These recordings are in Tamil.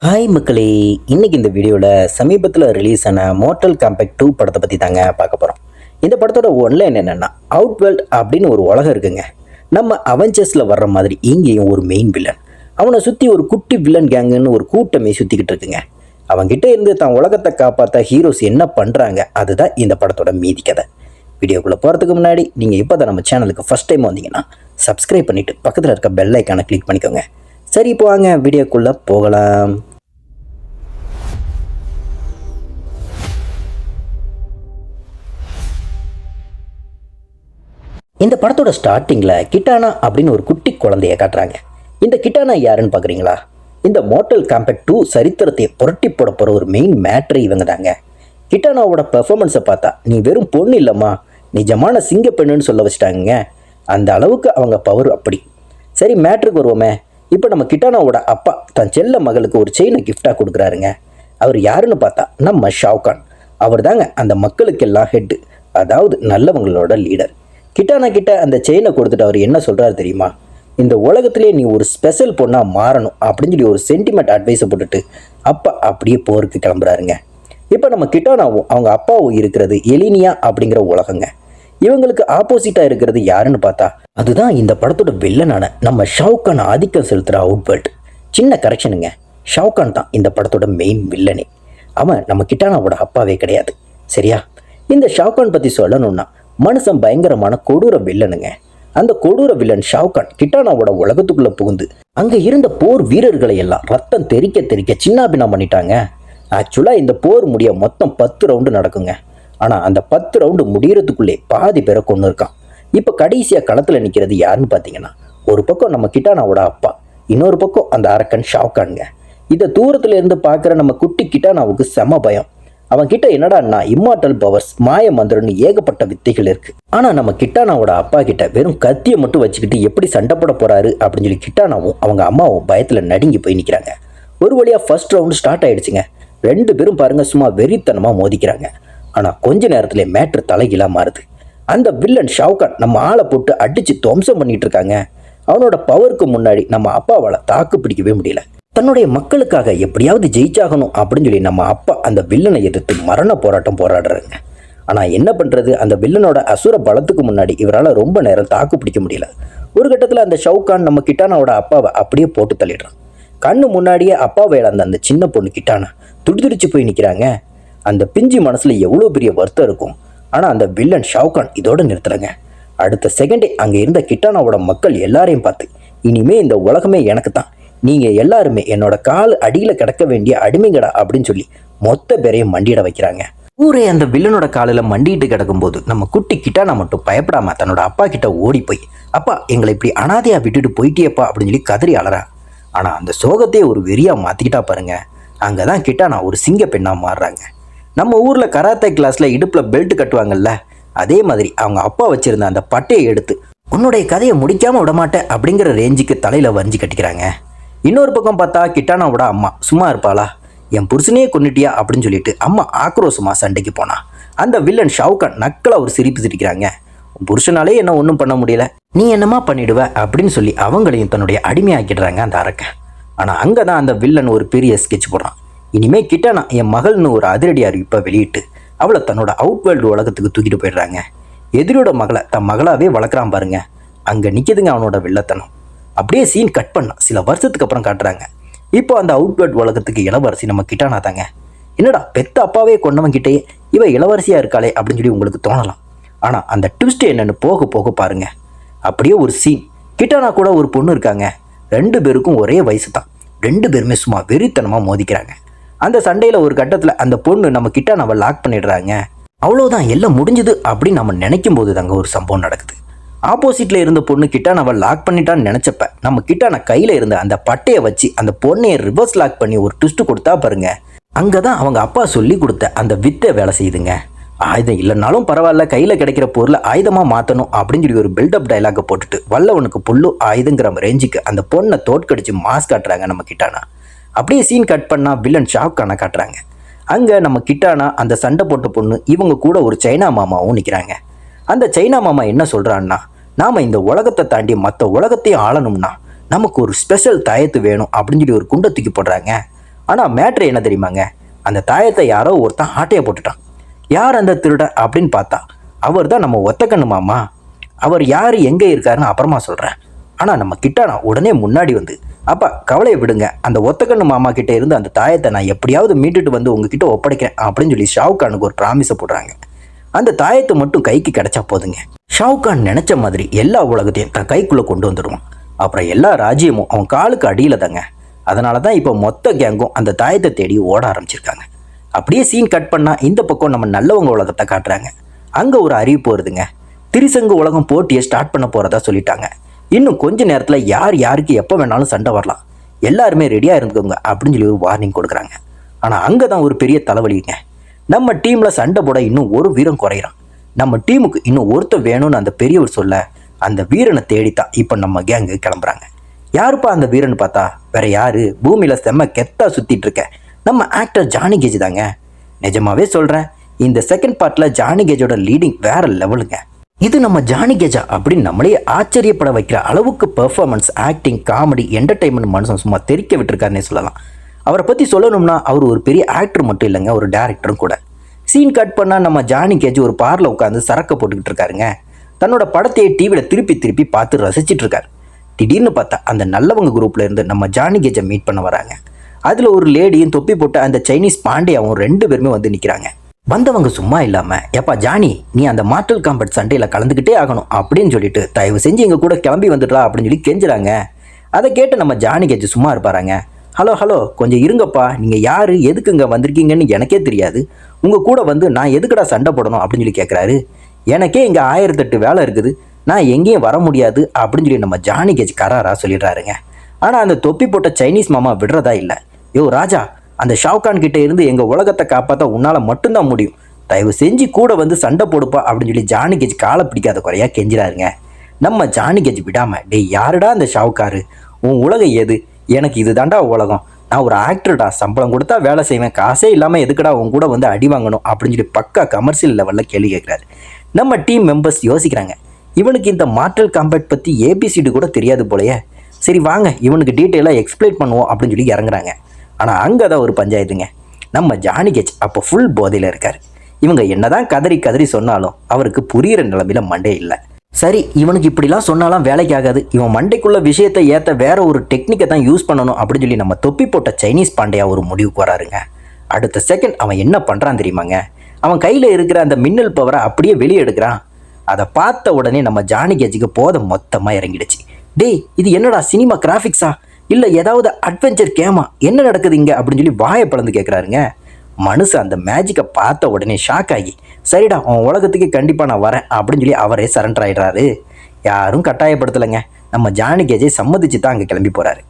ஹாய் மக்களே, இன்னைக்கு இந்த வீடியோவில் சமீபத்தில் ரிலீஸ் ஆன மோர்டல் காம்பேக்ட் 2 படத்தை பற்றி தாங்க பார்க்க போகிறோம். இந்த படத்தோட ஒன்லைன் என்னென்னா, அவுட்வேர்ல்ட் அப்படின்னு ஒரு உலகம் இருக்குங்க. நம்ம அவெஞ்சர்ஸில் வர்ற மாதிரி இங்கேயும் ஒரு மெயின் வில்லன், அவனை சுற்றி ஒரு குட்டி வில்லன் கேங்குன்னு ஒரு கூட்டமே சுற்றிக்கிட்டு இருக்குங்க. அவங்ககிட்ட இருந்து தான் உலகத்தை காப்பாற்ற ஹீரோஸ் என்ன பண்ணுறாங்க, அதுதான் இந்த படத்தோட மீதி கதை. வீடியோக்குள்ளே போகிறதுக்கு முன்னாடி நீங்கள் இப்போ தான் நம்ம சேனலுக்கு ஃபஸ்ட் டைம் வந்தீங்கன்னா சப்ஸ்கிரைப் பண்ணிவிட்டு பக்கத்தில் இருக்க பெல் ஐக்கானை கிளிக் பண்ணிக்கோங்க. சரி, இப்போ வாங்க வீடியோக்குள்ளே போகலாம். இந்த படத்தோட ஸ்டார்டிங்கில் கிட்டானா அப்படின்னு ஒரு குட்டி குழந்தைய காட்டுறாங்க. இந்த கிட்டானா யாருன்னு பார்க்குறீங்களா? இந்த மோர்டல் காம்பேக்ட் 2 சரித்திரத்தை புரட்டி போட போகிற ஒரு மெயின் மேட்ரு இவங்க தாங்க. கிட்டானாவோட பெர்ஃபார்மன்ஸை பார்த்தா நீ வெறும் பொண்ணு இல்லைம்மா, நிஜமான சிங்க பெண்ணுன்னு சொல்ல வச்சுட்டாங்க. அந்த அளவுக்கு அவங்க பவர் அப்படி. சரி, மேட்ருக்கு வருவோமே. இப்போ நம்ம கிட்டானாவோட அப்பா தன் செல்ல மகளுக்கு ஒரு செயினை கிஃப்டாக கொடுக்குறாருங்க. அவர் யாருன்னு பார்த்தா நம்ம ஷாவ்கான். அவர் தாங்க அந்த மக்களுக்கெல்லாம் ஹெட்டு, அதாவது நல்லவங்களோட லீடர். கிட்டானா கிட்ட அந்த செயினை கொடுத்துட்டு அவர் என்ன சொல்கிறாரு தெரியுமா? இந்த உலகத்திலே நீ ஒரு ஸ்பெஷல் பொண்ணாக மாறணும் அப்படின்னு சொல்லி ஒரு சென்டிமெண்ட் அட்வைஸை போட்டுட்டு அப்பா அப்படியே போருக்கு கிளம்புறாருங்க. இப்போ நம்ம கிட்டானாவும் அவங்க அப்பாவும் இருக்கிறது எலினியா அப்படிங்கிற உலகங்க. இவங்களுக்கு ஆப்போசிட்டாக இருக்கிறது யாருன்னு பார்த்தா அதுதான் இந்த படத்தோட வில்லனான நம்ம ஷாவ்கான் ஆதிக்கம் செலுத்துகிற அவுட்வேர்ல்ட். சின்ன கரெக்ஷனுங்க, ஷாவ்கான் தான் இந்த படத்தோட மெயின் வில்லனே. அவன் நம்ம கிட்டானாவோட அப்பாவே கிடையாது, சரியா? இந்த ஷாவ்கான் பற்றி சொல்லணும்னா மனுஷன் பயங்கரமான கொடூர வில்லனுங்க. அந்த கொடூர வில்லன் ஷாவ்கான் கிட்டானாவோட உலகத்துக்குள்ளே புகுந்து அங்கே இருந்த போர் வீரர்களை எல்லாம் ரத்தம் தெறிக்க தெறிக்க சின்னாபின்னா பண்ணிட்டாங்க. ஆக்சுவலாக இந்த போர் முடிய மொத்தம் 10 ரவுண்டு நடக்குங்க. ஆனால் அந்த 10 ரவுண்டு முடியறதுக்குள்ளே பாதி பேரை கொண்டு இருக்கான். இப்போ கடைசியாக களத்தில் நிற்கிறது யாருன்னு பார்த்தீங்கன்னா, ஒரு பக்கம் நம்ம கிட்டானாவோட அப்பா, இன்னொரு பக்கம் அந்த அரக்கன் ஷாவ்கானுங்க. இதை தூரத்தில் இருந்து பார்க்குற நம்ம குட்டி கிட்டானாவுக்கு செம பயம். அவன் கிட்ட என்னடான்னா இம்மார்டல் பவர்ஸ், மாய மந்திரம்னு ஏகப்பட்ட வித்தைகள் இருக்கு. ஆனா நம்ம கிட்டானாவோட அப்பா கிட்ட வெறும் கத்தியை மட்டும் வச்சுக்கிட்டு எப்படி சண்டை போட போறாரு அப்படின்னு சொல்லி கிட்டானாவும் அவங்க அம்மாவும் பயத்துல நடுங்கி போய் நிக்கிறாங்க. ஒரு வழியா ஃபர்ஸ்ட் ரவுண்டு ஸ்டார்ட் ஆயிடுச்சுங்க. 2 பேரும் பாருங்க சும்மா வெறித்தனமா மோதிக்கிறாங்க. ஆனா கொஞ்ச நேரத்துல மேட்ரு தலைகீழா மாறுது. அந்த வில்லன் ஷாவ்கான் நம்ம ஆளை போட்டு அடிச்சு துவம்சம் பண்ணிட்டு இருக்காங்க. அவனோட பவருக்கு முன்னாடி நம்ம அப்பாவால தாக்கு பிடிக்கவே முடியல. தன்னுடைய மக்களுக்காக எப்படியாவது ஜெயிச்சாகணும் அப்படின்னு சொல்லி நம்ம அப்பா அந்த வில்லனை எதிர்த்து மரண போராட்டம் போராடுறாங்க. ஆனால் என்ன பண்ணுறது, அந்த வில்லனோட அசுர பலத்துக்கு முன்னாடி இவரால் ரொம்ப நேரம் தாக்கு பிடிக்க முடியல. ஒரு கட்டத்தில் அந்த ஷாவ்கான் நம்ம கிட்டானாவோட அப்பாவை அப்படியே போட்டு தள்ளிடுறான். கண்ணு முன்னாடியே அப்பாவை இழந்த அந்த சின்ன பொண்ணு கிட்டானா துடிதுடிச்சு போய் நிற்கிறாங்க. அந்த பிஞ்சு மனசில் எவ்வளோ பெரிய வருத்தம் இருக்கும். ஆனால் அந்த வில்லன் ஷாவ்கான் இதோடு நிறுத்துறாங்க. அடுத்த செகண்டே அங்கே இருந்த கிட்டானாவோட மக்கள் எல்லாரையும் பார்த்து, இனிமே இந்த உலகமே எனக்கு தான், நீங்கள் எல்லாருமே என்னோட கால் அடியில் கிடக்க வேண்டிய அடிமைங்கடா அப்படின்னு சொல்லி மொத்த பேரையும் மண்டியிட வைக்கிறாங்க. ஊரே அந்த வில்லனோட காலில் மண்டிட்டு கிடக்கும்போது நம்ம குட்டி கிட்டானா மட்டும் பயப்படாம தன்னோட அப்பா கிட்ட ஓடி போய், அப்பா எங்களை இப்படி அனாதையாக விட்டுட்டு போயிட்டியப்பா அப்படின்னு சொல்லி கதறி அலறா. ஆனால் அந்த சோகத்தையே ஒரு வெறியாக மாற்றிக்கிட்டா பாருங்க. அங்கே தான் கிட்டானா ஒரு சிங்க பெண்ணாக மாறுறாங்க. நம்ம ஊரில் கராத்தே கிளாஸில் இடுப்பில் பெல்ட் கட்டுவாங்கல்ல, அதே மாதிரி அவங்க அப்பா வச்சுருந்த அந்த பட்டையை எடுத்து உன்னுடைய கதையை முடிக்காமல் விடமாட்டேன் அப்படிங்கிற ரேஞ்சுக்கு தலையில் வரைஞ்சி கட்டிக்கிறாங்க. இன்னொரு பக்கம் பார்த்தா கிட்டானாவோட அம்மா சும்மா இருப்பாளா? என் புருஷனையே கொன்னுட்டியா அப்படின்னு சொல்லிட்டு அம்மா ஆக்ரோஷமாக சண்டைக்கு போனா. அந்த வில்லன் ஷாவ்கான் நக்கலா ஒரு சிரிப்பு சிரிக்கிறாங்க. புருஷனாலே என்ன ஒன்றும் பண்ண முடியல, நீ என்னமா பண்ணிடுவ அப்படின்னு சொல்லி அவங்களையும் தன்னுடைய அடிமையாக்கிடுறாங்க அந்த அரக்கன். ஆனால் அங்கே தான் அந்த வில்லன் ஒரு பெரிய ஸ்கெட்ச் போடுறான். இனிமே கிட்டானா என் மகள்னு ஒரு அதிரடி அறிவிப்பை வெளியிட்டு அவளை தன்னோட அவுட்வேர்ல்டு உலகத்துக்கு தூக்கிட்டு போயிடுறாங்க. எதிரோட மகளை தன் மகளாவே வளர்க்குறான் பாருங்க. அங்கே நிற்கிதுங்க அவனோட வில்லத்தனம். அப்படியே சீன் கட் பண்ண சில வருஷத்துக்கு அப்புறம் காட்டுறாங்க. இப்போ அந்த அவுட்வேர்ல்ட் உலகத்துக்கு இளவரசி நம்ம கிட்டானா தாங்க. என்னடா பெத்த அப்பாவே கொண்டவன் கிட்டே இவ இளவரசியா இருக்காளே அப்படின்னு சொல்லி உங்களுக்கு தோணலாம். ஆனால் அந்த ட்விஸ்ட் என்னன்னு போக போக பாருங்க. அப்படியே ஒரு சீன், கிட்டானா கூட ஒரு பொண்ணு இருக்காங்க. 2 பேருக்கும் ஒரே வயசு தான். 2 பேருமே சும்மா வெறித்தனமாக மோதிக்கிறாங்க. அந்த சண்டையில் ஒரு கட்டத்தில் அந்த பொண்ணு நம்ம கிட்டானாவை லாக் பண்ணிடுறாங்க. அவ்வளோதான், எல்லாம் முடிஞ்சுது அப்படின்னு நம்ம நினைக்கும் போது தாங்க ஒரு சம்பவம் நடக்குது. ஆப்போசிட்ல இருந்த பொண்ணு கிட்டானாவை லாக் பண்ணிட்டான்னு நினைச்சப்ப நம்ம கிட்டானா கையில இருந்த அந்த பட்டையை வச்சு அந்த பொண்ணையை ரிவர்ஸ் லாக் பண்ணி ஒரு ட்விஸ்ட் கொடுத்தா பாருங்க. அங்கதான் அவங்க அப்பா சொல்லி கொடுத்த அந்த வித்தை வேலை செய்யுதுங்க. ஆயுதம் இல்லைனாலும் பரவாயில்ல, கையில கிடைக்கிற பொருளை ஆயுதமா மாத்தணும் அப்படின்னு சொல்லி ஒரு பில்டப் டைலாக போட்டுட்டு வல்லவனுக்கு புல்லு ஆயுதங்கிற ரேஞ்சுக்கு அந்த பொண்ணை தோற்கடிச்சு மாஸ் காட்டுறாங்க நம்ம கிட்டானா. அப்படியே சீன் கட் பண்ணா வில்லன் ஷாவ்கானை காட்டுறாங்க. அங்க நம்ம கிட்டானா அந்த சண்டை போட்ட பொண்ணு இவங்க கூட ஒரு சைனா மாமாவும் நிற்கிறாங்க. அந்த சைனா மாமா என்ன சொல்றான்னா, நாம் இந்த உலகத்தை தாண்டி மற்ற உலகத்தையும் ஆளணும்னா நமக்கு ஒரு ஸ்பெஷல் தாயத்து வேணும் அப்படின்னு சொல்லி ஒரு குண்டை தூக்கி போடுறாங்க. ஆனால் மேட்ரு என்ன தெரியுமாங்க, அந்த தாயத்தை யாரோ ஒருத்தன் ஆட்டையை போட்டுட்டான். யார் அந்த திருடன் அப்படின்னு பார்த்தா அவர் தான் நம்ம ஒத்தக்கண்ணு மாமா. அவர் யார் எங்கே இருக்காருன்னு அப்புறமா சொல்கிறேன். ஆனால் நம்ம கிட்டானா உடனே முன்னாடி வந்து, அப்பா கவலையை விடுங்க, அந்த ஒத்தக்கண்ணு மாமா கிட்டே இருந்து அந்த தாயத்தை நான் எப்படியாவது மீட்டுட்டு வந்து உங்ககிட்ட ஒப்படைக்கிறேன் அப்படின்னு சொல்லி ஷாவுக்கானுக்கு ஒரு ப்ராமிஸை போடுறாங்க. அந்த தாயத்தை மட்டும் கைக்கு கிடைச்சா போதுங்க, ஷாவுக்கான் நினச்ச மாதிரி எல்லா உலகத்தையும் தன் கைக்குள்ளே கொண்டு வந்துடுவான். அப்புறம் எல்லா ராஜ்யமும் அவன் காலுக்கு அடியில் தாங்க. அதனால தான் இப்போ மொத்த கேங்கும் அந்த தாயத்தை தேடி ஓட ஆரம்பிச்சிருக்காங்க. அப்படியே சீன் கட் பண்ணால் இந்த பக்கம் நம்ம நல்லவங்க உலகத்தை காட்டுறாங்க. அங்கே ஒரு அறிவிப்பு வருதுங்க, திரிசங்கு உலகம் போட்டியை ஸ்டார்ட் பண்ண போகிறதா சொல்லிட்டாங்க. இன்னும் கொஞ்ச நேரத்தில் யார் யாருக்கு எப்போ வேணாலும் சண்டை வரலாம், எல்லாருமே ரெடியாக இருந்துக்கோங்க அப்படின்னு சொல்லி ஒரு வார்னிங் கொடுக்குறாங்க. ஆனால் அங்கே தான் ஒரு பெரிய தலைவலிங்க. நம்ம டீமில் சண்டை போட இன்னும் ஒரு வீரம் குறையிறான். நம்ம டீமுக்கு இன்னும் ஒருத்தர் வேணும்னு அந்த பெரியவர் சொல்ல அந்த வீரனை தேடித்தான் இப்போ நம்ம கேங்கு கிளம்புறாங்க. யாருப்பா அந்த வீரன் பார்த்தா வேற யாரு, பூமியில் செம்ம கெத்தா சுற்றிட்டு இருக்க நம்ம ஆக்டர் ஜானி கேஜ் தாங்க. நிஜமாவே சொல்கிறேன், இந்த செகண்ட் பார்ட்டில் ஜானி கேஜோட லீடிங் வேற லெவலுங்க. இது நம்ம ஜானி கேஜா அப்படின்னு நம்மளே ஆச்சரியப்பட வைக்கிற அளவுக்கு பெர்ஃபார்மன்ஸ், ஆக்டிங், காமெடி, என்டர்டைன்மெண்ட் மனுஷன் சும்மா தெரிக்க விட்டுருக்காருன்னே சொல்லலாம். அவரை பற்றி சொல்லணும்னா அவர் ஒரு பெரிய ஆக்டர் மட்டும் இல்லைங்க, ஒரு டேரக்டரும் கூட. சீன் கட் பண்ணால் நம்ம ஜானி கேஜ் ஒரு பாரில் உட்காந்து சரக்க போட்டுக்கிட்டு இருக்காருங்க. தன்னோட படத்தையே டிவியில் திருப்பி திருப்பி பார்த்து ரசிச்சிட்டு இருக்காரு. திடீர்னு பார்த்தா அந்த நல்லவங்க குரூப்ல இருந்து நம்ம ஜானி கேஜை மீட் பண்ண வராங்க. அதில் ஒரு லேடியும் தொப்பி போட்ட அந்த சைனீஸ் பாண்டியாவும் 2 பேருமே வந்து நிற்கிறாங்க. வந்தவங்க சும்மா இல்லாமல், எப்பா ஜானி, நீ அந்த மார்டல் காம்பட் சண்டையில் கலந்துக்கிட்டே ஆகணும் அப்படின்னு சொல்லிட்டு தயவு செஞ்சு எங்கள் கூட கிளம்பி வந்துடுறா அப்படின்னு சொல்லி கெஞ்சுறாங்க. அதை கேட்டு நம்ம ஜானி கேஜ் சும்மா இருப்பாராங்க. ஹலோ ஹலோ, கொஞ்சம் இருங்கப்பா, நீங்கள் யார், எதுக்கு இங்கே வந்திருக்கீங்கன்னு எனக்கே தெரியாது, உங்கள் கூட வந்து நான் எதுக்கடா சண்டை போடணும் அப்படின்னு சொல்லி கேட்குறாரு. எனக்கே இங்கே 1008 வேலை இருக்குது, நான் எங்கேயும் வர முடியாது அப்படின்னு சொல்லி நம்ம ஜானி கேஜ் கராராக சொல்லிடுறாருங்க. ஆனால் அந்த தொப்பி போட்ட சைனீஸ் மாமா விடுறதா இல்லை. யோ ராஜா, அந்த ஷாவுக்கான் கிட்டே இருந்து எங்கள் உலகத்தை காப்பாற்ற உன்னால் மட்டும்தான் முடியும், தயவு செஞ்சு கூட வந்து சண்டை போடுப்பா அப்படின்னு சொல்லி ஜானி கேஜ் காலை பிடிக்காத குறையா கெஞ்சிறாருங்க. நம்ம ஜானி கேஜ் விடாமல், டேய் யாருடா அந்த ஷாவுக்காரு, உன் உலகம் எது, எனக்கு இது தாண்டா உலகம், நான் ஒரு ஆக்டர்டா, சம்பளம் கொடுத்தா வேலை செய்வேன், காசே இல்லாமல் எதுக்கடா உன் கூட வந்து அடி வாங்கணும் அப்படின்னு சொல்லி பக்கா கமர்ஷியல் லெவலில் கேள்வி கேட்குறாரு. நம்ம டீம் மெம்பர்ஸ் யோசிக்கிறாங்க, இவனுக்கு இந்த மார்டல் காம்பேட் பற்றி ஏபிசிடி கூட தெரியாது போலையே, சரி வாங்க இவனுக்கு டீட்டெயிலாக எக்ஸ்பிளைன் பண்ணுவோம் அப்படின்னு சொல்லி இறங்குறாங்க. ஆனால் அங்கே தான் ஒரு பஞ்சாயத்துங்க. நம்ம ஜானி கேஜ் அப்போ ஃபுல் போதையில் இருக்கார். இவங்க என்னதான் கதறி கதறி சொன்னாலும் அவருக்கு புரிகிற நிலைமையில் மண்டே இல்லை. சரி, இவனுக்கு இப்படிலாம் சொன்னாலாம் வேலைக்கு ஆகாது, இவன் மண்டைக்குள்ள விஷயத்தை ஏற்ற வேற ஒரு டெக்னிக்கை தான் யூஸ் பண்ணணும் அப்படின்னு சொல்லி நம்ம தொப்பி போட்ட சைனீஸ் பாண்டியா ஒரு முடிவுக்கு வராருங்க. அடுத்த செகண்ட் அவன் என்ன பண்ணுறான் தெரியுமாங்க, அவன் கையில் இருக்கிற அந்த மின்னல் பவரை அப்படியே வெளியே எடுக்கிறான். அதை பார்த்த உடனே நம்ம ஜானி கேஜுக்கு போதை மொத்தமாக இறங்கிடுச்சு. டேய் இது என்னடா சினிமா கிராஃபிக்ஸா இல்லை ஏதாவது அட்வென்ச்சர் கேமா, என்ன நடக்குது இங்கே அப்படின்னு சொல்லி வாயை பிளந்து கேட்குறாருங்க. மனுஷன் அந்த மேஜிக்கை பார்த்த உடனே ஷாக் ஆகி, சரிடா உன் உலகத்துக்கு கண்டிப்பாக நான் வரேன் அப்படின்னு சொல்லி அவரே சரண்டர் ஆகிடுறாரு. யாரும் கட்டாயப்படுத்தலைங்க, நம்ம ஜானி கேஜை சம்மதிச்சு தான் அங்கே கிளம்பி போகிறாரு.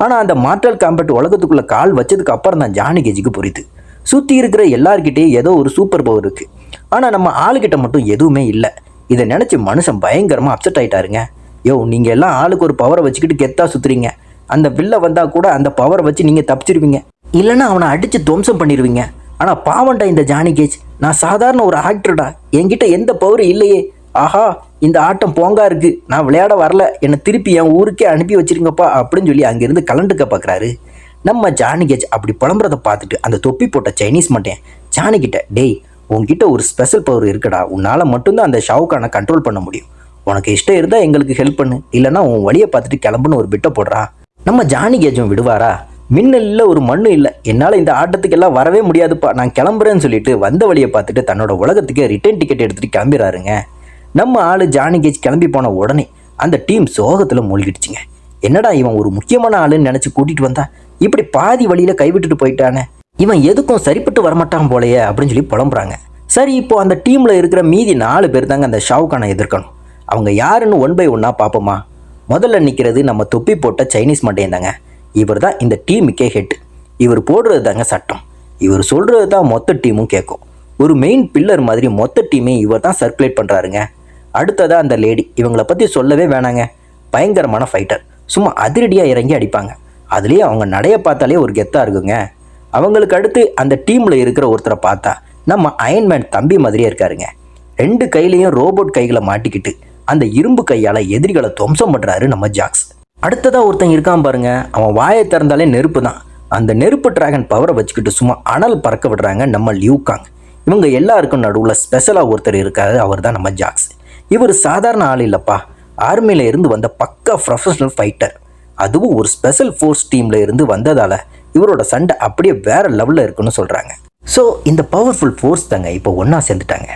ஆனால் அந்த மார்டல் காம்பேட் உலகத்துக்குள்ளே கால் வச்சதுக்கு அப்புறம் தான் ஜானி கேஜுக்கு புரியுது, சுற்றி இருக்கிற எல்லார்கிட்டையும் ஏதோ ஒரு சூப்பர் பவர் இருக்குது, ஆனால் நம்ம ஆளுக்கிட்ட மட்டும் எதுவுமே இல்லை. இதை நினச்சி மனுஷன் பயங்கரமாக அப்செட் ஆகிட்டாருங்க. யோ நீங்கள் எல்லாம் ஆளுக்கு ஒரு பவரை வச்சுக்கிட்டு கெத்தாக சுற்றுறீங்க, அந்த வில்லை வந்தால் கூட அந்த பவரை வச்சு நீங்கள் தப்பிச்சிருவீங்க, இல்லைன்னா அவனை அடித்து துவம்சம் பண்ணிடுவீங்க. ஆனால் பாவன்டா இந்த ஜானி கேஜ், நான் சாதாரண ஒரு ஆக்டர்டா, என்கிட்ட எந்த பவரும் இல்லையே, ஆஹா இந்த ஆட்டம் போங்கா இருக்கு, நான் விளையாட வரல, என்னை திருப்பி என் ஊருக்கே அனுப்பி வச்சிருங்கப்பா அப்படின்னு சொல்லி அங்கேருந்து கலண்டுக்க பார்க்குறாரு. நம்ம ஜானி கேஜ் அப்படி புலம்புறதை பார்த்துட்டு அந்த தொப்பி போட்ட சைனீஸ் மட்டும் ஜானி கிட்ட, டேய் உங்ககிட்ட ஒரு ஸ்பெஷல் பவர் இருக்குடா, உன்னால் மட்டும்தான் அந்த ஷாவுக்கானை கண்ட்ரோல் பண்ண முடியும், உனக்கு இஷ்டம் இருந்தால் எங்களுக்கு ஹெல்ப் பண்ணு, இல்லைனா உன் வழியை பார்த்துட்டு கிளம்புன்னு ஒரு பிட்டை போடுறான். நம்ம ஜானி கேஜும் விடுவாரா, மின்னல் இல்லை ஒரு மண்ணு இல்லை, என்னால் இந்த ஆட்டத்துக்கெல்லாம் வரவே முடியாதுப்பா, நான் கிளம்புறேன்னு சொல்லிட்டு வந்த வழியை பார்த்துட்டு தன்னோட உலகத்துக்கு ரிட்டர்ன் டிக்கெட் எடுத்துகிட்டு கிளம்பிடுறாருங்க. நம்ம ஆள் ஜானி கேஜ் கிளம்பி போன உடனே அந்த டீம் சோகத்தில் மூழ்கிடுச்சுங்க. என்னடா இவன் ஒரு முக்கியமான ஆளுன்னு நினச்சி கூட்டிகிட்டு வந்தா இப்படி பாதி வழியில் கைவிட்டுட்டு போயிட்டானே, இவன் எதுக்கும் சரிப்பட்டு வரமாட்டான் போலையே அப்படின்னு சொல்லி புலம்புறாங்க. சரி, இப்போ அந்த டீமில் இருக்கிற மீதி 4 பேர் தாங்க அந்த ஷாவுக்கானை எதிர்க்கணும். அவங்க யாருன்னு 1 by 1 பார்ப்போமா. முதல்ல நிற்கிறது நம்ம தொப்பி போட்ட சைனீஸ் மட்டையும் தாங்க. இவர் தான் இந்த டீமுக்கே ஹெட். இவர் போடுறது தாங்க சட்டம், இவர் சொல்கிறது தான் மொத்த டீமும் கேட்கும். ஒரு மெயின் பில்லர் மாதிரி மொத்த டீமே இவர் தான் சர்க்குலேட் பண்ணுறாருங்க. அடுத்ததாக அந்த லேடி, இவங்களை பற்றி சொல்லவே வேணாங்க, பயங்கரமான ஃபைட்டர், சும்மா அதிரடியாக இறங்கி அடிப்பாங்க. அதுலேயே அவங்க நடைய பார்த்தாலே ஒரு கெத்தாக இருக்குங்க. அவங்களுக்கு அடுத்து அந்த டீமில் இருக்கிற ஒருத்தரை பார்த்தா நம்ம அயன்மேன் தம்பி மாதிரியே இருக்காருங்க. 2 கையிலையும் ரோபோட் கைகளை மாட்டிக்கிட்டு அந்த இரும்பு கையால் எதிரிகளை துவம்சம் பண்ணுறாரு நம்ம ஜாக்ஸ். அடுத்ததாக ஒருத்தன் இருக்கான் பாருங்க, அவன் வாயை திறந்தாலே நெருப்பு தான், அந்த நெருப்பு டிராகன் பவரை வச்சுக்கிட்டு சும்மா அனல் பறக்க விடுறாங்க நம்ம லியூகாங். இவங்க எல்லாருக்கும் நடுவில் ஸ்பெஷலாக ஒருத்தர் இருக்காரு, அவர் தான் நம்ம ஜாக்ஸ். இவர் சாதாரண ஆள் இல்லைப்பா, ஆர்மியில் இருந்து வந்த பக்கா ப்ரொஃபஷனல் ஃபைட்டர். அதுவும் ஒரு ஸ்பெஷல் ஃபோர்ஸ் டீமில் இருந்து வந்ததால் இவரோட சண்டை அப்படியே வேற லெவலில் இருக்குன்னு சொல்கிறாங்க. ஸோ இந்த பவர்ஃபுல் ஃபோர்ஸ் தாங்க இப்போ ஒன்றா சேர்ந்துட்டாங்க.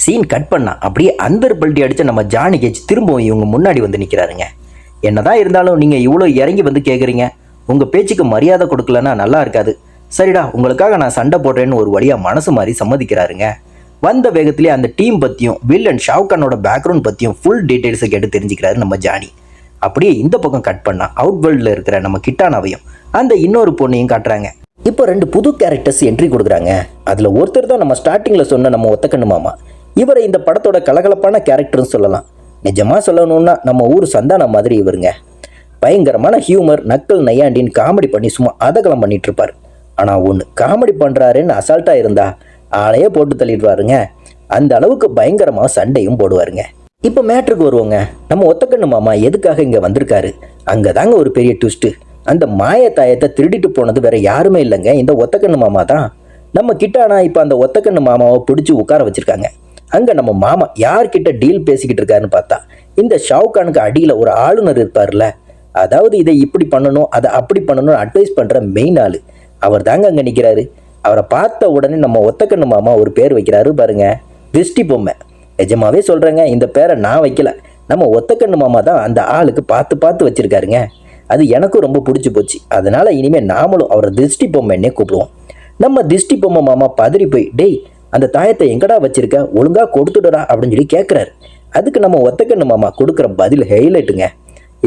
சீன் கட் பண்ணா அப்படியே அந்தர் பல்ட்டி அடித்த நம்ம ஜானி கேஜ் திரும்பவும் இவங்க முன்னாடி வந்து நிற்கிறாருங்க. என்னதான் இருந்தாலும் நீங்கள் இவ்வளோ இறங்கி வந்து கேட்குறீங்க, உங்கள் பேச்சுக்கு மரியாதை கொடுக்கலன்னா நல்லா இருக்காது. சரிடா, உங்களுக்காக நான் சண்டை போடுறேன்னு ஒரு வழியாக மனசு மாதிரி சம்மதிக்கிறாருங்க. வந்த வேகத்திலே அந்த டீம் பற்றியும் வில்லன் ஷாவ்கானோட பேக்ரவுண்ட் பற்றியும் ஃபுல் டீட்டெயில்ஸை கேட்டு தெரிஞ்சுக்கிறாரு நம்ம ஜானி. அப்படியே இந்த பக்கம் கட் பண்ணால் அவுட் வேர்ல்டில் இருக்கிற நம்ம கிட்டானாவையும் அந்த இன்னொரு பொண்ணையும் காட்டுறாங்க. இப்போ 2 புது கேரக்டர்ஸ் என்ட்ரி கொடுக்குறாங்க. அதில் ஒருத்தர் தான் நம்ம ஸ்டார்டிங்கில் சொன்ன நம்ம ஒத்தக்கண்ணு மாமா. இவரை இந்த படத்தோட கலகலப்பான கேரக்டர்னு சொல்லலாம். நிஜமாக சொல்லணும்னா நம்ம ஊர் சந்தானா மாதிரி இவருங்க. பயங்கரமான ஹியூமர், நக்கல் நையாண்டின்னு காமெடி பண்ணி சும்மா அதகலம் பண்ணிட்டு இருப்பார். ஆனால் ஒன்று, காமெடி பண்ணுறாருன்னு அசால்ட்டாக இருந்தா ஆளையே போட்டு தள்ளிடுவாருங்க. அந்த அளவுக்கு பயங்கரமாக சண்டையும் போடுவாருங்க. இப்போ மேட்ருக்கு வருவோங்க. நம்ம ஒத்தக்கண்ணு மாமா எதுக்காக இங்கே வந்திருக்காரு? அங்கே தாங்க ஒரு பெரிய ட்விஸ்ட்டு. அந்த மாயத்தாயத்தை திருடிட்டு போனது வேற யாருமே இல்லைங்க, இந்த ஒத்தக்கண்ணு மாமா தான். நம்ம கிட்டானா இப்போ அந்த ஒத்தக்கண்ணு மாமாவை பிடிச்சி உட்கார வச்சிருக்காங்க. அங்கே நம்ம மாமா யார்கிட்ட டீல் பேசிக்கிட்டு இருக்காருன்னு பார்த்தா இந்த ஷாவ்கானுக்கு அடியில் ஒரு ஆளுநர் இருப்பார்ல, அதாவது இதை இப்படி பண்ணணும் அதை அப்படி பண்ணணும்னு அட்வைஸ் பண்ணுற மெயின் ஆள் அவர் தாங்க அங்கே நிற்கிறாரு. அவரை பார்த்த உடனே நம்ம ஒத்தக்கண்ணு மாமா ஒரு பேர் வைக்கிறாரு பாருங்க, திருஷ்டி பொம்மை. நிஜமாவே சொல்கிறேங்க, இந்த பேரை நான் வைக்கல, நம்ம ஒத்தக்கண்ணு மாமா தான் அந்த ஆளுக்கு பார்த்து பார்த்து வச்சுருக்காருங்க. அது எனக்கும் ரொம்ப பிடிச்சி போச்சு. அதனால் இனிமேல் நாமளும் அவரை திருஷ்டி பொம்மைன்னே கூப்பிடுவோம். நம்ம திருஷ்டி பொம்மை மாமா பதறி போய், டேய் அந்த தாயத்தை எங்கடா வச்சிருக்க, ஒழுங்காக கொடுத்துடுறா அப்படின்னு சொல்லி கேட்குறாரு. அதுக்கு நம்ம ஒத்தக்கண்ணு மாமா கொடுக்குற பதில் ஹைலைட்டுங்க.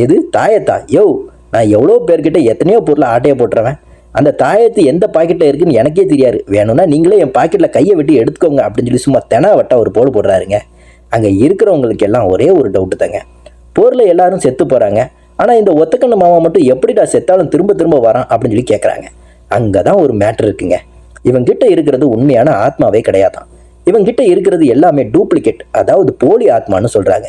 எது தாயத்தா? யோ, நான் எவ்வளோ பேர்கிட்ட எத்தனையோ பொருளை ஆட்டையை போட்டுறவேன். அந்த தாயத்து எந்த பாக்கெட்டில் இருக்குன்னு எனக்கே தெரியாது, வேணும்னா நீங்களே என் பாக்கெட்டில் கையை விட்டு எடுத்துக்கோங்க அப்படின்னு சொல்லி சும்மா தெனாவட்டா ஒரு போடு போடுறாருங்க. அங்கே இருக்கிறவங்களுக்கு எல்லாம் ஒரே ஒரு டவுட்டு தாங்க, போரில் எல்லாரும் செத்து போகிறாங்க, ஆனால் இந்த ஒத்தக்கண்ணு மாமா மட்டும் எப்படிடா செத்தாலும் திரும்ப திரும்ப வரான் அப்படின்னு சொல்லி கேட்குறாங்க. அங்கே தான் ஒரு மேட்ரு இருக்குங்க. இவங்கிட்ட இருக்கிறது உண்மையான ஆத்மாவே கிடையாதான். இவங்கிட்ட இருக்கிறது எல்லாமே டூப்ளிகேட், அதாவது போலி ஆத்மான்னு சொல்கிறாங்க.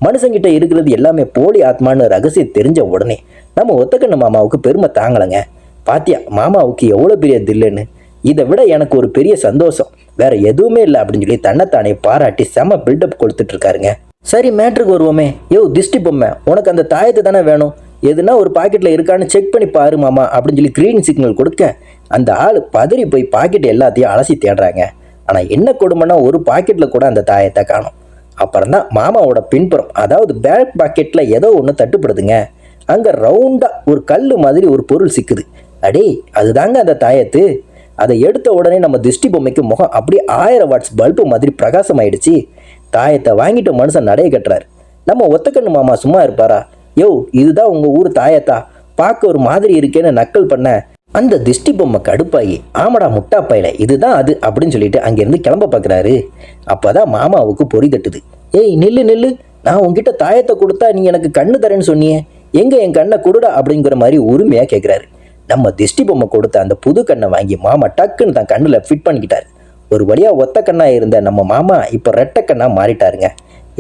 மனுஷங்கிட்ட இருக்கிறது எல்லாமே போலி ஆத்மான்னு ரகசியம் தெரிஞ்ச உடனே நம்ம ஒத்தக்கண்ணு மாமாவுக்கு பெருமை தாங்கலைங்க. பாத்தியா மாமாவுக்கு எவ்வளோ பெரிய தில்லுன்னு, இதை விட எனக்கு ஒரு பெரிய சந்தோஷம் வேற எதுவுமே இல்லை அப்படின்னு சொல்லி தன்னைத்தானே பாராட்டி செம பில்டப் கொடுத்துட்டு இருக்காருங்க. சரி மேட்ருக்கு வருவோமே. யோ திஷ்டி பொம்மை, உனக்கு அந்த தாயத்தை தானே வேணும், எதுனா ஒரு பாக்கெட்டில் இருக்கான்னு செக் பண்ணி பாரு மாமா அப்படின்னு சொல்லி க்ரீன் சிக்னல் கொடுக்க அந்த ஆள் பதறி போய் பாக்கெட் எல்லாத்தையும் அலசி தேடுறாங்க. ஆனால் என்ன கொடுமைன்னா ஒரு பாக்கெட்டில் கூட அந்த தாயத்தை காணும். அப்புறம் தான் மாமாவோட பின்புறம், அதாவது பேக் பாக்கெட்டில் ஏதோ ஒன்று தட்டுப்படுதுங்க. அங்கே ரவுண்டாக ஒரு கல் மாதிரி ஒரு பொருள் சிக்குது. அடே அதுதாங்க அந்த தாயத்து. அதை எடுத்த உடனே நம்ம திருஷ்டி பொம்மைக்கு முகம் அப்படியே 1000 வாட்ஸ் பல்பு மாதிரி பிரகாசம் ஆயிடுச்சு. தாயத்தை வாங்கிட்டு மனுஷன் நடைய கட்டுறாரு. நம்ம ஒத்தக்கண்ணு மாமா சும்மா இருப்பாரா? யோ இதுதான் உங்கள் ஊர் தாயத்தா, பார்க்க ஒரு மாதிரி இருக்கேன்னு நக்கல் பண்ண அந்த திருஷ்டி பொம்மை கடுப்பாகி, ஆமாடா முட்டாப்பையில இதுதான் அது அப்படின்னு சொல்லிட்டு அங்கேருந்து கிளம்ப பார்க்குறாரு. அப்போ தான் மாமாவுக்கு பொறி தட்டுது. ஏய் நில்லு நில்லு, நான் உங்ககிட்ட தாயத்தை கொடுத்தா நீ எனக்கு கண்ணு தரேன்னு சொன்னியே, எங்கே என் கண்ணை கொடுடா அப்படிங்கிற மாதிரி உரிமையாக கேட்குறாரு. நம்ம திருஷ்டி பொம்மை கொடுத்த அந்த புது கண்ணை வாங்கி மாமா டக்குன்னு தான் கண்ணில் ஃபிட் பண்ணிக்கிட்டாரு. ஒரு வழியாக ஒத்த கண்ணாக இருந்த நம்ம மாமா இப்போ ரெட்டை கண்ணாக மாறிட்டாருங்க.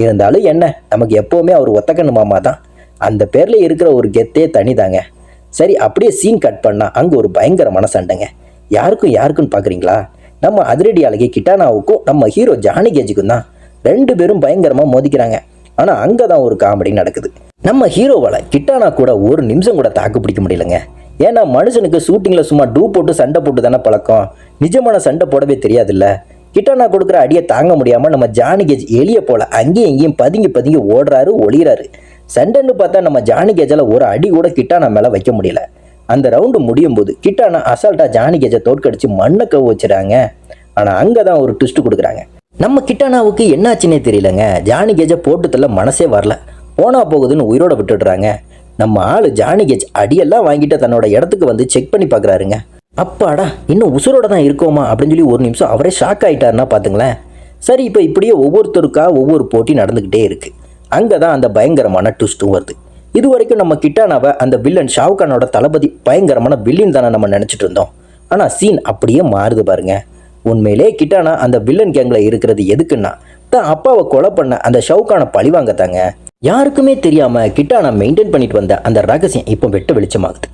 இருந்தாலும் என்ன, நமக்கு எப்போவுமே அவர் ஒத்தக்கண்ணு மாமா தான். அந்த பேரில் இருக்கிற ஒரு கெத்தே தனி தாங்க. சரி அப்படியே சீன் கட் பண்ணால் அங்கே ஒரு பயங்கரமான சண்டைங்க. யாருக்குன்னு பார்க்குறீங்களா? நம்ம அதிரடி அழகி கிட்டானாவுக்கும் நம்ம ஹீரோ ஜானி கேஜுக்கும் தான். 2 பேரும் பயங்கரமாக மோதிக்கிறாங்க. ஆனால் அங்கே தான் ஒரு காமெடி நடக்குது. நம்ம ஹீரோவால் கிட்டானா கூட ஒரு நிமிஷம் கூட தாக்கு பிடிக்க முடியலங்க. ஏன்னா மனுஷனுக்கு ஷூட்டிங்கில் சும்மா டூ போட்டு சண்டை போட்டு தானே பழக்கம், நிஜமான சண்டை போடவே தெரியாதுல்ல. கிட்டானா கொடுக்குற அடியை தாங்க முடியாமல் நம்ம ஜானி கேஜ் எளிய போல் அங்கேயும் இங்கேயும் பதுங்கி ஓடுறாரு ஒளிகிறாரு. சண்டைன்னு பார்த்தா நம்ம ஜானி கேஜால் ஒரு அடி கூட கிட்டானா மேலே வைக்க முடியல. அந்த ரவுண்டு முடியும் போது கிட்டானா அசால்ட்டாக ஜானி கேஜை தோற்கடிச்சு மண்ணை கவு வச்சுறாங்க. ஆனால் அங்கே தான் ஒரு ட்விஸ்ட் கொடுக்குறாங்க. நம்ம கிட்டானாவுக்கு என்னாச்சுன்னே தெரியலங்க. ஜானி கேஜை போட்டுத்தள்ள மனசே வரல, போனா போகுதுன்னு உயிரோட விட்டுடுறாங்க. நம்ம ஆள் ஜானி கேஜ் அடியெல்லாம் வாங்கிட்டு தன்னோட இடத்துக்கு வந்து செக் பண்ணி பார்க்குறாருங்க. அப்பாடா இன்னும் உசுரோட தான் இருக்கோமா அப்படின்னு சொல்லி ஒரு நிமிஷம் அவரே ஷாக் ஆகிட்டாருன்னா பார்த்துங்களேன். சரி இப்போ இப்படியே ஒவ்வொருத்தருக்கா ஒவ்வொரு போட்டி நடந்துக்கிட்டே இருக்குது. அங்கே தான் அந்த பயங்கரமான ட்விஸ்ட்டும் வருது. இது வரைக்கும் நம்ம கிட்டானாவை அந்த வில்லன் ஷாவ்கானோட தளபதி பயங்கரமான வில்லன் தானே நம்ம நினச்சிட்டு இருந்தோம். ஆனால் சீன் அப்படியே மாறுது பாருங்க. உண்மையிலே கிட்டானா அந்த வில்லன் கேங்கில் இருக்கிறது எதுக்குன்னா தான் அப்பாவை கொலை பண்ண அந்த ஷாவ்கானை பழிவாங்க தாங்க. யாருக்குமே தெரியாமல் கிட்டானா மெயின்டைன் பண்ணிட்டு வந்த அந்த ரகசியம் இப்போ வெட்ட வெளிச்சமாகுது.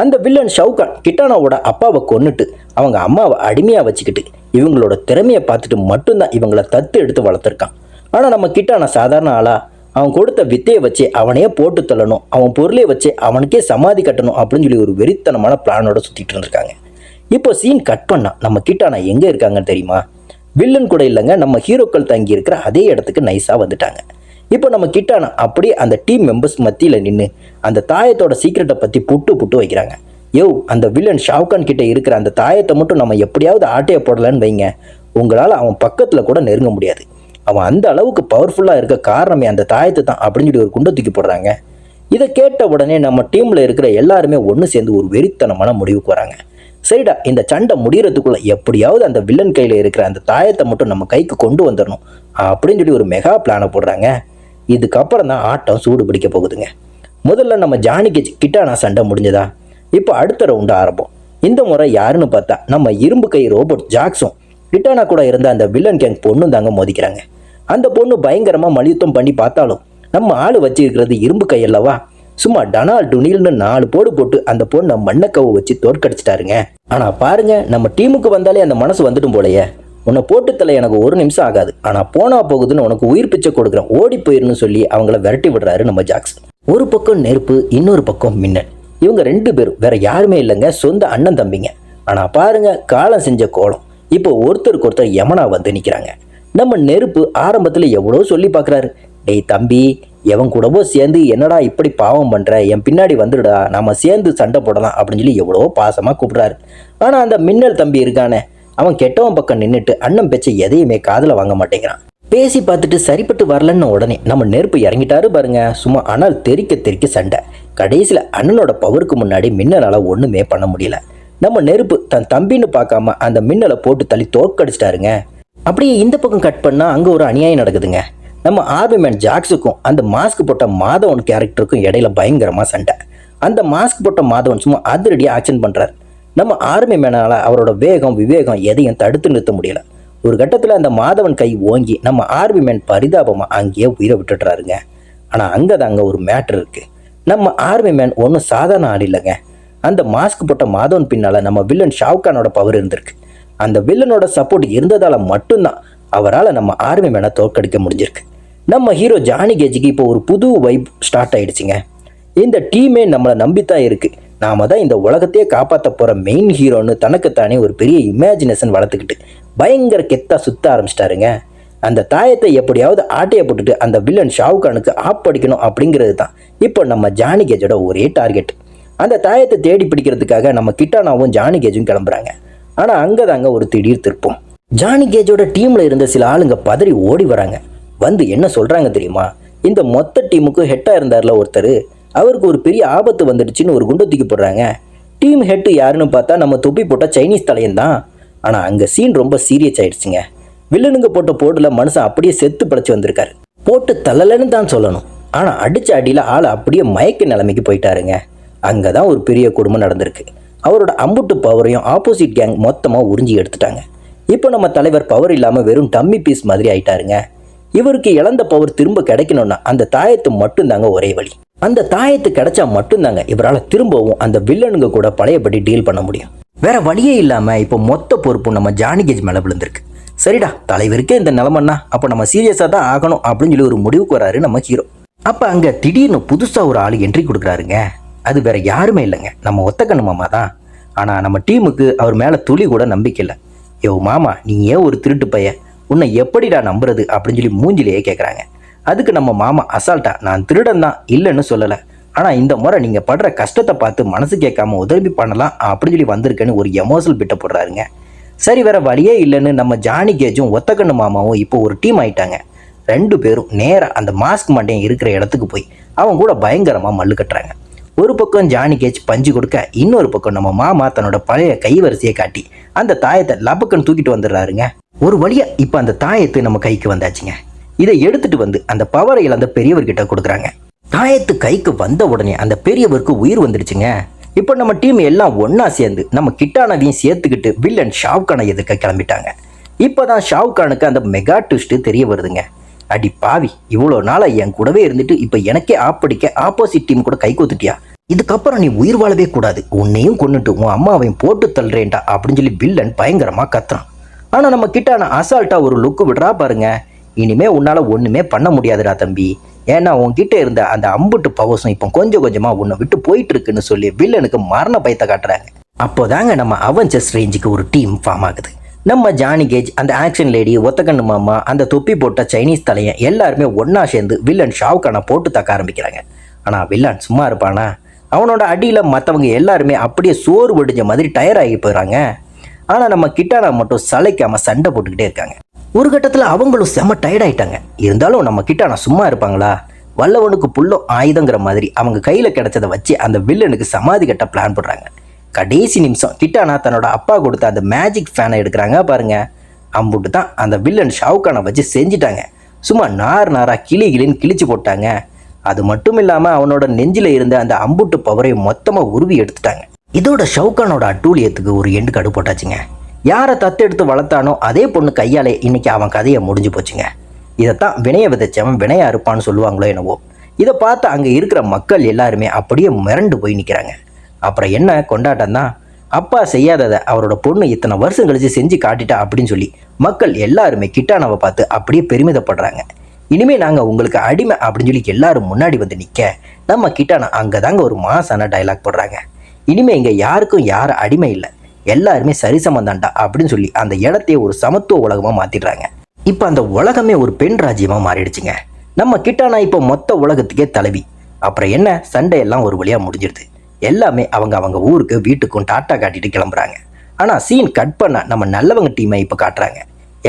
அந்த வில்லன் ஷவுகான் கிட்டானாவோட அப்பாவை கொன்னுட்டு அவங்க அம்மாவை அடிமையாக வச்சுக்கிட்டு இவங்களோட திறமையை பார்த்துட்டு மட்டும்தான் இவங்கள தத்து எடுத்து வளர்த்துருக்கான். ஆனால் நம்ம கிட்டானா சாதாரண ஆளா அவன் கொடுத்த வித்தையை வச்சு அவனையே போட்டு தள்ளணும், அவன் பொருளை வச்சு அவனுக்கே சமாதி கட்டணும் அப்படின்னு சொல்லி ஒரு வெறித்தனமான பிளானோட சுற்றிட்டு இருந்திருக்காங்க. இப்போ சீன் கட் பண்ணா நம்ம கிட்டானா எங்கே இருக்காங்கன்னு தெரியுமா? வில்லன் கூட இல்லைங்க, நம்ம ஹீரோக்கள் தங்கி இருக்கிற அதே இடத்துக்கு நைஸாக வந்துட்டாங்க. இப்போ நம்ம கிட்டானா அப்படியே அந்த டீம் மெம்பர்ஸ் மத்தியில் நின்று அந்த தாயத்தோட சீக்கிரட்டை பற்றி புட்டு வைக்கிறாங்க. அந்த வில்லன் ஷாவுகான் கிட்ட இருக்கிற அந்த தாயத்தை மட்டும் நம்ம எப்படியாவது ஆட்டையை போடலான்னு வைங்க, உங்களால் அவன் பக்கத்தில் கூட நெருங்க முடியாது. அவன் அந்த அளவுக்கு பவர்ஃபுல்லாக இருக்க காரணமே அந்த தாயத்தை தான் அப்படின்னு சொல்லி ஒரு குண்டை தூக்கி போடுறாங்க. இதை கேட்ட உடனே நம்ம டீமில் இருக்கிற எல்லாருமே ஒன்று சேர்ந்து ஒரு வெறித்தனமான முடிவுக்கு வராங்க. சரிடா, இந்த சண்டை முடிகிறதுக்குள்ள எப்படியாவது அந்த வில்லன் கையில் இருக்கிற அந்த தாயத்தை மட்டும் நம்ம கைக்கு கொண்டு வந்துடணும் அப்படின்னு சொல்லி ஒரு மெகா பிளானை போடுறாங்க. இதுக்கப்புறம் தான் ஆட்டம் சூடு பிடிக்க போகுதுங்க. முதல்ல நம்ம ஜானி கேஜ் கிட்டானா சண்டை முடிஞ்சதா, இப்போ அடுத்த ரவுண்டு ஆரம்பம். இந்த முறை யாருன்னு பார்த்தா நம்ம இரும்பு கை ரோபோட் ஜாக்ஸும் கிட்டானா கூட இருந்த அந்த வில்லன் கேங் பொண்ணும் தாங்க மோதிக்கிறாங்க. அந்த பொண்ணு பயங்கரமாக மல்யுத்தம் பண்ணி பார்த்தாலும் நம்ம ஆள் வச்சிருக்கிறது இரும்பு கை அல்லவா, சும்மா டனால் டுனில்னு 4 போடு போட்டு அந்த பொண்ணை மண்ணக்கவு வச்சு தோற்கடிச்சிட்டாருங்க. ஆனால் பாருங்க, நம்ம டீமுக்கு வந்தாலே அந்த மனசு வந்துடும் போலையே. உன்னை போட்டு தலை எனக்கு 1 நிமிஷம் ஆகாது, ஆனால் போனா போகுதுன்னு உனக்கு உயிர் பிச்சை கொடுக்குறேன், ஓடி போயிருன்னு சொல்லி அவங்கள விரட்டி விடுறாரு நம்ம ஜாக்ஸ். ஒரு பக்கம் நெருப்பு, இன்னொரு பக்கம் மின்னல். இவங்க 2 பேரும் வேற யாருமே இல்லைங்க, சொந்த அண்ணன் தம்பிங்க. ஆனால் பாருங்க, காலம் செஞ்ச கோலம். இப்போ ஒருத்தருக்கு ஒருத்தர் யமனா வந்து நிற்கிறாங்க. நம்ம நெருப்பு ஆரம்பத்தில் எவ்வளோ சொல்லி பார்க்குறாரு, டேய் தம்பி, எவன் கூடவோ சேர்ந்து என்னடா இப்படி பாவம் பண்ணுற, என் பின்னாடி வந்துடுடா, நம்ம சேர்ந்து சண்டை போடலாம் அப்படின்னு சொல்லி எவ்வளோ பாசமாக கூப்பிட்றாரு. ஆனால் அந்த மின்னல் தம்பி இருக்கானே, அவன் கெட்டவன் பக்கம் நின்றுட்டு அண்ணன் பேச்சை எதையுமே காதில் வாங்க மாட்டேங்கிறான். பேசி பார்த்துட்டு சரிப்பட்டு வரலன்னு உடனே நம்ம நெருப்பு இறங்கிட்டாரு பாருங்க. சும்மா ஆனால் தெறிக்க சண்டை. கடைசியில் அண்ணனோட பவருக்கு முன்னாடி மின்னலால் ஒன்றுமே பண்ண முடியல. நம்ம நெருப்பு தன் தம்பின்னு பார்க்காம அந்த மின்னலை போட்டு தள்ளி தோற்கடிச்சிட்டாருங்க. அப்படியே இந்த பக்கம் கட் பண்ணால் அங்கே ஒரு அநியாயம் நடக்குதுங்க. நம்ம ஆர்மி மேன் ஜாக்ஸுக்கும் அந்த மாஸ்க் போட்ட மாதவன் கேரக்டருக்கும் இடையில பயங்கரமாக சண்டை. அந்த மாஸ்க் போட்ட மாதவன் சும்மா அதிரடியாக ஆக்ஷன் பண்ணுறாரு. நம்ம ஆர்மி மேனால் அவரோட வேகம் விவேகம் எதையும் தடுத்து நிறுத்த முடியல. ஒரு கட்டத்தில் அந்த மாதவன் கை ஓங்கி நம்ம ஆர்மி மேன் பரிதாபமாக அங்கேயே உயிரை விட்டுடுறாருங்க. ஆனால் அங்கே தாங்க ஒரு மேட்ரு இருக்குது. நம்ம ஆர்மி மேன் ஒன்றும் சாதாரண ஆள் இல்லைங்க. அந்த மாஸ்க் போட்ட மாதவன் பின்னால் நம்ம வில்லன் ஷாவுகானோட பவர் இருந்திருக்கு. அந்த வில்லனோட சப்போர்ட் இருந்ததால் மட்டும்தான் அவரால் நம்ம ஆர்மி மேனை தோற்கடிக்க முடிஞ்சிருக்கு. நம்ம ஹீரோ ஜானி கேஜுக்கு இப்போ ஒரு புது வைப் ஸ்டார்ட் ஆகிடுச்சிங்க. இந்த டீமே நம்மளை நம்பித்தான் இருக்குது, நாம தான் இந்த உலகத்தையே காப்பாற்ற போகிற மெயின் ஹீரோன்னு தனக்குத்தானே ஒரு பெரிய இமேஜினேஷன் வளர்த்துக்கிட்டு பயங்கர கெத்தாக சுற்ற ஆரம்பிச்சிட்டாருங்க. அந்த தாயத்தை எப்படியாவது ஆட்டையை போட்டுட்டு அந்த வில்லன் ஷாவுகானுக்கு ஆப்படிக்கணும் அப்படிங்கிறது தான் இப்போ நம்ம ஜானி கேஜோட ஒரே டார்கெட். அந்த தாயத்தை தேடி பிடிக்கிறதுக்காக நம்ம கிட்டானாவும் ஜானி கேஜும் கிளம்புறாங்க. ஆனால் அங்கே தாங்க ஒரு திடீர் திருப்பம். ஜானி கேஜோட டீமில் இருந்த சில ஆளுங்க பதறி ஓடி வராங்க. வந்து என்ன சொல்கிறாங்க தெரியுமா, இந்த மொத்த டீமுக்கும் ஹெட்டாக இருந்தார்ல ஒருத்தர், அவருக்கு ஒரு பெரிய ஆபத்து வந்துடுச்சுன்னு ஒரு குண்டை தூக்கி போடுறாங்க. டீம் ஹெட்டு யாருன்னு பார்த்தா நம்ம தொப்பி போட்ட சைனீஸ் தலையன் தான். ஆனால் அங்கே சீன் ரொம்ப சீரியஸ் ஆயிடுச்சுங்க. வில்லனுங்க போட்ட போட்டில் மனுஷன் அப்படியே செத்து படைச்சு வந்திருக்காரு. போட்டு தள்ளலன்னு தான் சொல்லணும். ஆனால் அடித்த அடியில் ஆள் அப்படியே மயக்க நிலைமைக்கு போயிட்டாருங்க. அங்கே தான் ஒரு பெரிய கொடுமை நடந்திருக்கு. அவரோட அம்புட்டு பவரையும் ஆப்போசிட் கேங் மொத்தமாக உறிஞ்சி எடுத்துட்டாங்க. இப்போ நம்ம தலைவர் பவர் இல்லாமல் வெறும் டம்மி பீஸ் மாதிரி ஆயிட்டாருங்க. இவருக்கு இழந்த பவர் திரும்ப கிடைக்கணும்னா அந்த தாயத்து மட்டும்தாங்க ஒரே வழி. அந்த தாயத்து கிடைச்சா மட்டும்தாங்க இவரால் திரும்பவும் அந்த வில்லனுங்க கூட பழையபடி டீல் பண்ண முடியும். வேற வழியே இல்லாமல் இப்போ மொத்த பொறுப்பும் நம்ம ஜானி கேஜ் மேலே விழுந்திருக்கு. சரிடா, தலைவருக்கே இந்த நிலமன்னா அப்போ நம்ம சீரியஸாக தான் ஆகணும் அப்படின்னு சொல்லி ஒரு முடிவுக்கு வராரு நம்ம ஹீரோ. அப்போ அங்கே திடீர்னு புதுசாக ஒரு ஆள் என்ட்ரி கொடுக்குறாருங்க. அது வேற யாருமே இல்லைங்க, நம்ம ஒத்தக்கண்ணு மாமா தான். ஆனால் நம்ம டீமுக்கு அவர் மேலே துளி கூட நம்பிக்கை இல்லை. மாமா, நீ ஏன் ஒரு திருட்டு பையன், உன்னை எப்படிடா நம்புறது அப்படின்னு சொல்லி மூஞ்சிலேயே கேட்குறாங்க. அதுக்கு நம்ம மாமா அசால்ட்டா, நான் திருடன் தான், இல்லைன்னு சொல்லலை, ஆனால் இந்த முறை நீங்கள் படுற கஷ்டத்தை பார்த்து மனசு கேட்காம உதவி பண்ணலாம் அப்படின்னு சொல்லி வந்திருக்கேன்னு ஒரு எமோஷனல் பிட்ட போடுறாருங்க. சரி, வேற வழியே இல்லைன்னு நம்ம ஜானி கேஜும் ஒத்தக்கண்ணு மாமாவும் இப்போ ஒரு டீம் ஆயிட்டாங்க. 2 பேரும் நேராக அந்த மாஸ்க் மண்டையன் இருக்கிற இடத்துக்கு போய் அவங்க கூட பயங்கரமாக மல்லு கட்டுறாங்க. ஒரு பக்கம் ஜானி கேஜ் பஞ்சு கொடுக்க, இன்னொரு பக்கம் நம்ம மாமா தன்னோட பழைய கைவரிசையை காட்டி அந்த தாயத்தை லபக்கன்னு தூக்கிட்டு வந்துடுறாருங்க. ஒரு வழியா இப்போ அந்த தாயத்து நம்ம கைக்கு வந்தாச்சுங்க. இதை எடுத்துட்டு வந்து அந்த பவரை இழந்த பெரியவர்கிட்ட கொடுக்குறாங்க. தாயத்து கைக்கு வந்த உடனே அந்த பெரியவருக்கு உயிர் வந்துடுச்சுங்க. இப்போ நம்ம டீம் எல்லாம் ஒன்னா சேர்ந்து நம்ம கிட்டானாவையும் சேர்த்துக்கிட்டு வில்லன் ஷாவுகானை எதிர்க்க கிளம்பிட்டாங்க. இப்போதான் ஷாவுகானுக்கு அந்த மெகா ட்விஸ்ட் தெரிய வருதுங்க. அடி பாவி, இவ்வளோ நாளாக என் கூடவே இருந்துட்டு இப்போ எனக்கே ஆப்படிக்க ஆப்போசிட் டீம் கூட கை கோத்துட்டியா, இதுக்கப்புறம் நீ உயிர் வாழவே கூடாது, உன்னையும் கொன்னுட்டு உன் அம்மாவையும் போட்டு தள்ளுறேன்டா அப்படின்னு சொல்லி வில்லன் பயங்கரமாக கத்துறான். ஆனால் நம்ம கிட்டானா அசால்ட்டாக ஒரு லுக்கு விடுறா பாருங்க. இனிமே உன்னால் ஒன்றுமே பண்ண முடியாதுடா தம்பி, ஏன்னா உன்கிட்ட இருந்த அந்த அம்புட்டு பவர்ஸும் இப்போ கொஞ்சம் கொஞ்சமாக உன்னை விட்டு போயிட்டு இருக்குன்னு சொல்லி வில்லனுக்கு மரண பயத்தை காட்டுறாங்க. அப்போதாங்க நம்ம அவெஞ்சர்ஸ் ரேஞ்சுக்கு ஒரு டீம் ஃபார்ம் ஆகுது. நம்ம ஜானி கேஜ், அந்த ஆக்ஷன் லேடி, ஒத்தக்கண்ணு மாமா, அந்த தொப்பி போட்ட சைனீஸ் தலையன் எல்லாருமே ஒன்றா சேர்ந்து வில்லன் ஷாவுக்கான போட்டு தாக்க ஆரம்பிக்கிறாங்க. ஆனால் வில்லன் சும்மா இருப்பானா? அவனோட அடியில் மற்றவங்க எல்லாருமே அப்படியே சோறு வடிஞ்ச மாதிரி டயர் ஆகி போயிடறாங்க. ஆனால் நம்ம கிட்டானா மட்டும் சளைக்காமல் சண்டை போட்டுக்கிட்டே இருக்காங்க. ஒரு கட்டத்தில் அவங்களும் செம்ம டயர்ட் ஆகிட்டாங்க. இருந்தாலும் நம்ம கிட்டானா சும்மா இருப்பாங்களா? வல்லவனுக்கு புல்லும் ஆயுதங்கிற மாதிரி அவங்க கையில் கிடைச்சதை வச்சு அந்த வில்லனுக்கு சமாதி கட்ட பிளான் பண்ணுறாங்க. கடைசி நிமிஷம் கிட்டானா தன்னோட அப்பா கொடுத்த அந்த மேஜிக் ஃபேனை எடுக்கிறாங்க பாருங்க. அம்புட்டு தான் அந்த வில்லன் ஷாவுக்கானை வச்சு செஞ்சிட்டாங்க. சும்மா நாராக கிளின்னு கிழிச்சு போட்டாங்க. அது மட்டும் இல்லாமல் அவனோட நெஞ்சில் இருந்த அந்த அம்புட்டு பவரை மொத்தமாக உருவி எடுத்துட்டாங்க. இதோட ஷவுகானோட அட்டூழியத்துக்கு ஒரு எண்டு கடு போட்டாச்சுங்க. யாரை தத்தெடுத்து வளர்த்தானோ அதே பொண்ணு கையாலே இன்னைக்கு அவன் கதையை முடிஞ்சு போச்சுங்க. இதைத்தான் வினைய விதைச்சவன் வினையா இருப்பான்னு சொல்லுவாங்களோ என்னவோ. இதை பார்த்து அங்கே இருக்கிற மக்கள் எல்லாருமே அப்படியே மிரண்டு போய் நிற்கிறாங்க. அப்புறம் என்ன கொண்டாட்டம் தான். அப்பா செய்யாததை அவரோட பொண்ணு இத்தனை வருஷம் கழிச்சு செஞ்சு காட்டிட்டா அப்படின்னு சொல்லி மக்கள் எல்லாருமே கிட்டானாவை பார்த்து அப்படியே பெருமிதப்படுறாங்க. இனிமேல் நாங்கள் உங்களுக்கு அடிமை அப்படின்னு சொல்லி எல்லாரும் முன்னாடி வந்து நிற்க நம்ம கிட்டானா அங்கே தாங்க ஒரு மாசான டைலாக் போடுறாங்க. இனிமேல் இங்கே யாருக்கும் யார் அடிமை இல்லை, எல்லாருமே சரிசமந்தாண்டா அப்படின்னு சொல்லி அந்த இடத்தையே ஒரு சமத்துவ உலகமாக மாற்றிடுறாங்க. இப்போ அந்த உலகமே ஒரு பெண் ராஜ்யமாக மாறிடுச்சுங்க. நம்ம கிட்டானா இப்போ மொத்த உலகத்துக்கே தலைவி. அப்புறம் என்ன, சண்டையெல்லாம் ஒரு வழியாக முடிஞ்சிடுது. எல்லாமே அவங்க ஊருக்கு வீட்டுக்கும் டாட்டா காட்டிட்டு கிளம்புறாங்க. ஆனால் சீன் கட் பண்ண நம்ம நல்லவங்க டீமை இப்போ காட்டுறாங்க.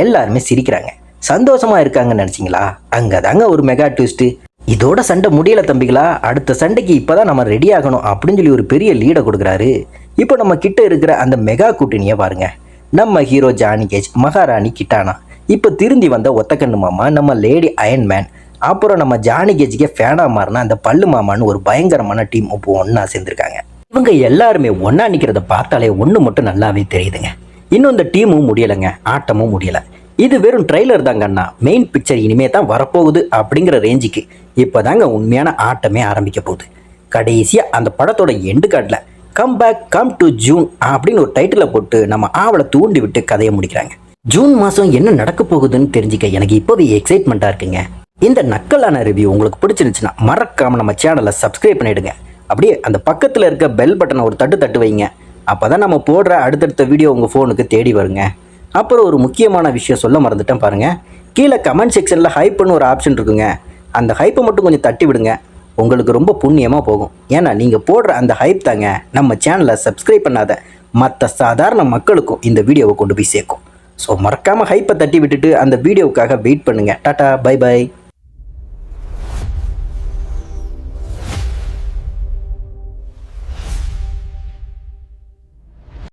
எல்லாருமே சிரிக்கிறாங்க, சந்தோஷமாக இருக்காங்கன்னு நினச்சிங்களா? அங்கே தாங்க ஒரு மெகா ட்விஸ்ட்டு. இதோட சண்டை முடியலை தம்பிகளா, அடுத்த சண்டைக்கு இப்போ தான் நம்ம ரெடி ஆகணும் அப்படின்னு சொல்லி ஒரு பெரிய லீடை கொடுக்குறாரு. இப்போ நம்ம கிட்ட இருக்கிற அந்த மெகா கூட்டணியை பாருங்க. நம்ம ஹீரோ ஜானி கேஜ், மகாராணி கிட்டானா, இப்போ திருந்தி வந்த ஒத்தக்கண்ணு மாமா, நம்ம லேடி அயன்மேன், அப்புறம் நம்ம ஜானி கேஜுக்கே ஃபேனாக மாறினா அந்த பல்லு மாமான்னு ஒரு பயங்கரமான டீம் இப்போ ஒன்றா சேர்ந்துருக்காங்க. இவங்க எல்லாருமே ஒன்றா நிற்கிறத பார்த்தாலே ஒன்று மட்டும் நல்லாவே தெரியுதுங்க. இன்னும் இந்த டீமும் முடியலைங்க, ஆட்டமும் முடியலை. இது வெறும் ட்ரெய்லர் தாங்கண்ணா, மெயின் பிக்சர் இனிமே தான் வரப்போகுது அப்படிங்கிற ரேஞ்சுக்கு இப்போ தாங்க உண்மையான ஆட்டமே ஆரம்பிக்க போகுது. கடைசியாக அந்த படத்தோட எண்டு கார்டில் come back come to June அப்படின்னு ஒரு டைட்டிலை போட்டு நம்ம ஆவலை தூண்டி விட்டு கதையை முடிக்கிறாங்க. ஜூன் மாதம் என்ன நடக்க போகுதுன்னு தெரிஞ்சுக்க எனக்கு இப்போவே எக்ஸைட்மெண்ட்டாக இருக்குங்க. இந்த நக்கலான ரிவ்யூ உங்களுக்கு பிடிச்சிருந்துச்சுன்னா மறக்காமல் நம்ம சேனலை சப்ஸ்கிரைப் பண்ணிவிடுங்க. அப்படியே அந்த பக்கத்தில் இருக்க பெல் பட்டனை ஒரு தட்டு வைங்க. அப்போ தான் நம்ம போடுற அடுத்தடுத்த வீடியோ உங்கள் ஃபோனுக்கு தேடி வருங்க. அப்புறம் ஒரு முக்கியமான விஷயம் சொல்ல மறந்துட்டேன் பாருங்கள். கீழே கமெண்ட் செக்ஷனில் ஹைப்னு ஒரு ஆப்ஷன் இருக்குங்க. அந்த ஹைப்பை மட்டும் கொஞ்சம் தட்டி விடுங்க, உங்களுக்கு ரொம்ப புண்ணியமாக போகும். ஏன்னா நீங்கள் போடுற அந்த ஹைப் தாங்க நம்ம சேனலை சப்ஸ்கிரைப் பண்ணாத மற்ற சாதாரண மக்களுக்கும் இந்த வீடியோவை கொண்டு போய் சேர்க்கும். ஸோ மறக்காமல் ஹைப்பை தட்டி விட்டுட்டு அந்த வீடியோவுக்காக வெயிட் பண்ணுங்கள். Tata, bye by.